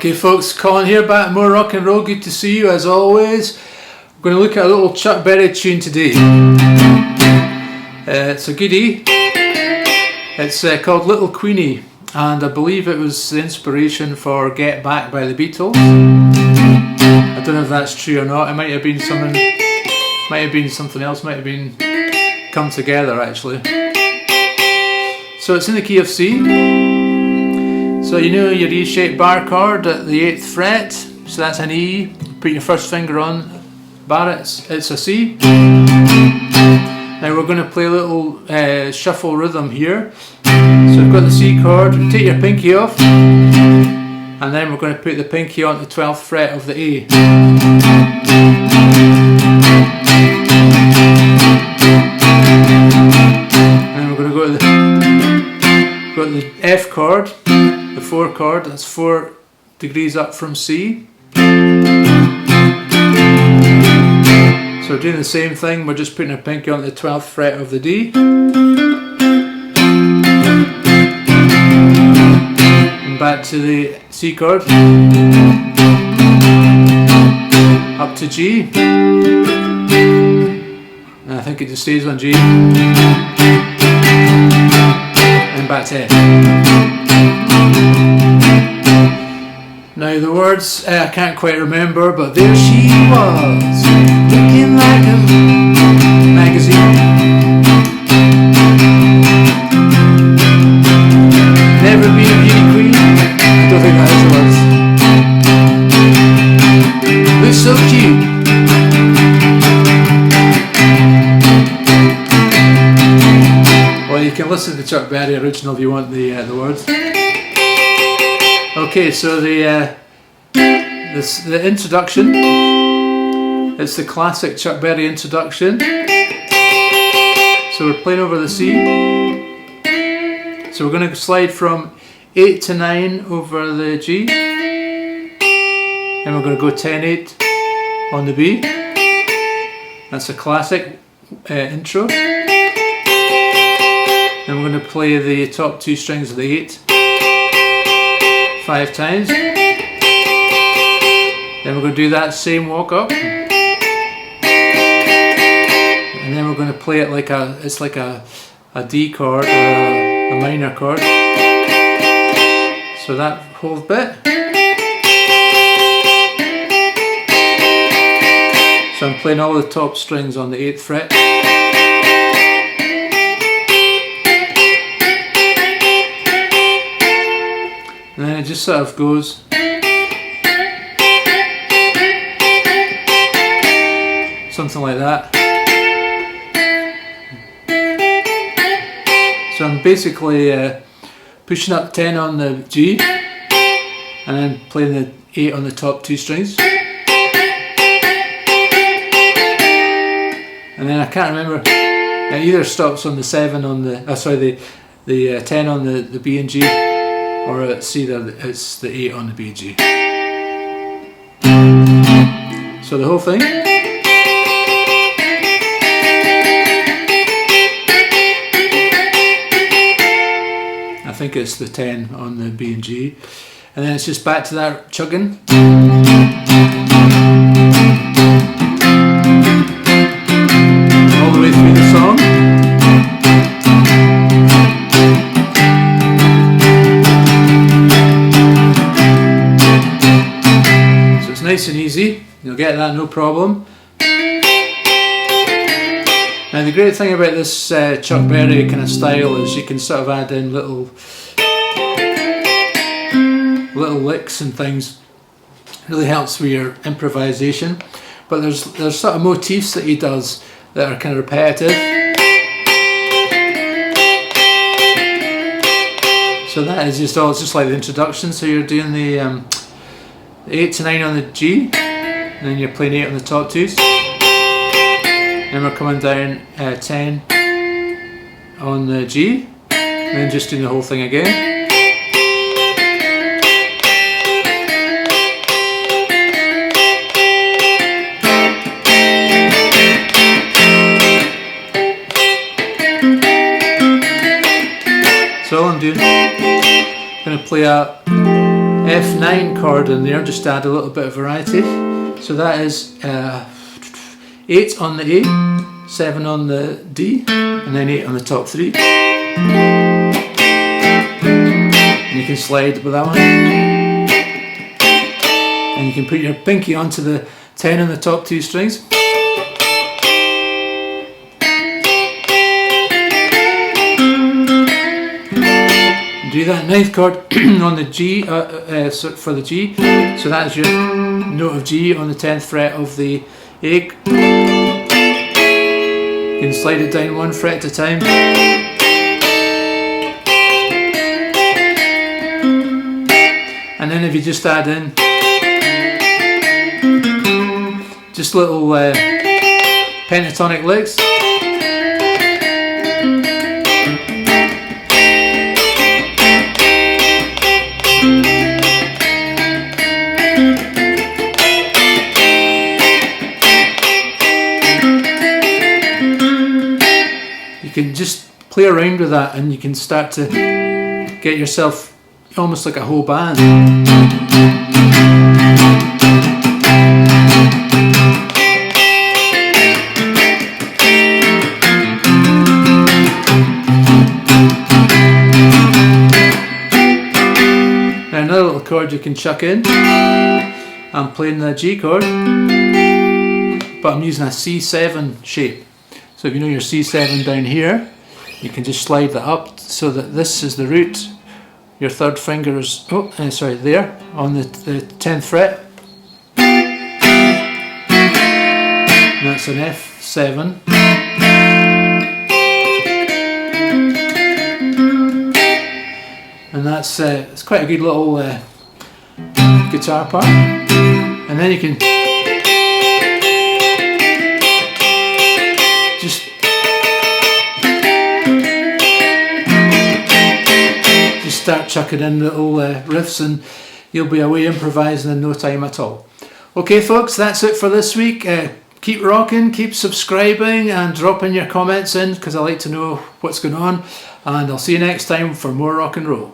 Okay folks, Colin here, back more rock and roll, good to see you as always. We're going to look at a little Chuck Berry tune today. It's a goodie. It's called Little Queenie, and I believe it was the inspiration for Get Back by the Beatles. I don't know if that's true or not. It might have been something else, might have been Come Together actually. So it's in the key of C. So you know your E-shaped bar chord at the 8th fret, so that's an E. Put your first finger on bar, it's a C. Now we're going to play a little shuffle rhythm here. So we've got the C chord, take your pinky off, and then we're going to put the pinky on the 12th fret of the A. And we're going to go to the F chord. The 4 chord, that's 4 degrees up from C. So we're doing the same thing, we're just putting our pinky on the 12th fret of the D. And back to the C chord. Up to G. And I think it just stays on G. And back to F. Now the words I can't quite remember, but there she was, looking like a magazine. Never be a beauty queen. I don't think that is the words. Looks so cute. Well, you can listen to the Chuck Berry original if you want the words. Okay, so the introduction, it's the classic Chuck Berry introduction. So we're playing over the C. So we're going to slide from 8 to 9 over the G. And we're going to go 10-8 on the B. That's a classic intro. And we're going to play the top 2 strings of the 8. 5 times. Then we're going to do that same walk up, and then we're going to play it like it's like a D chord or a minor chord. So that whole bit. So I'm playing all the top strings on the 8th fret. And then it just sort of goes. Something like that. So I'm basically pushing up 10 on the G and then playing the 8 on the top 2 strings. And then I can't remember, it either stops on the 7 on the, the 10 on the B and G, or it's the 8 on the B, G. So the whole thing. I think it's the 10 on the B and G. And then it's just back to that chugging. All the way through the song. Nice and easy, you'll get that no problem. Now the great thing about this Chuck Berry kind of style is you can sort of add in little licks and things. It really helps with your improvisation. But there's sort of motifs that he does that are kind of repetitive. So that is just it's just like the introduction. So you're doing the 8 to 9 on the G, and then you're playing 8 on the top 2s. Then we're coming down 10 on the G, and then just doing the whole thing again. So all I'm doing, I'm going to play a F9 chord in there, just to add a little bit of variety. So that is 8 on the A, 7 on the D, and then 8 on the top 3. And you can slide with that one. And you can put your pinky onto the 10 on the top 2 strings. Do that 9th chord on the G for the G, so that's your note of G on the 10th fret of the A. You can slide it down 1 fret at a time. And then if you just add in just little pentatonic licks. You can just play around with that and you can start to get yourself almost like a whole band. Now another little chord you can chuck in. I'm playing the G chord, but I'm using a C7 shape. So if you know your C7 down here, you can just slide that up so that this is the root. Your third finger is, there, on the 10th fret. And that's an F7. And that's it's quite a good little guitar part. And then you can just start chucking in little riffs and you'll be away improvising in no time at all. Okay folks, that's it for this week. Keep rocking, keep subscribing and dropping your comments in because I like to know what's going on, and I'll see you next time for more rock and roll.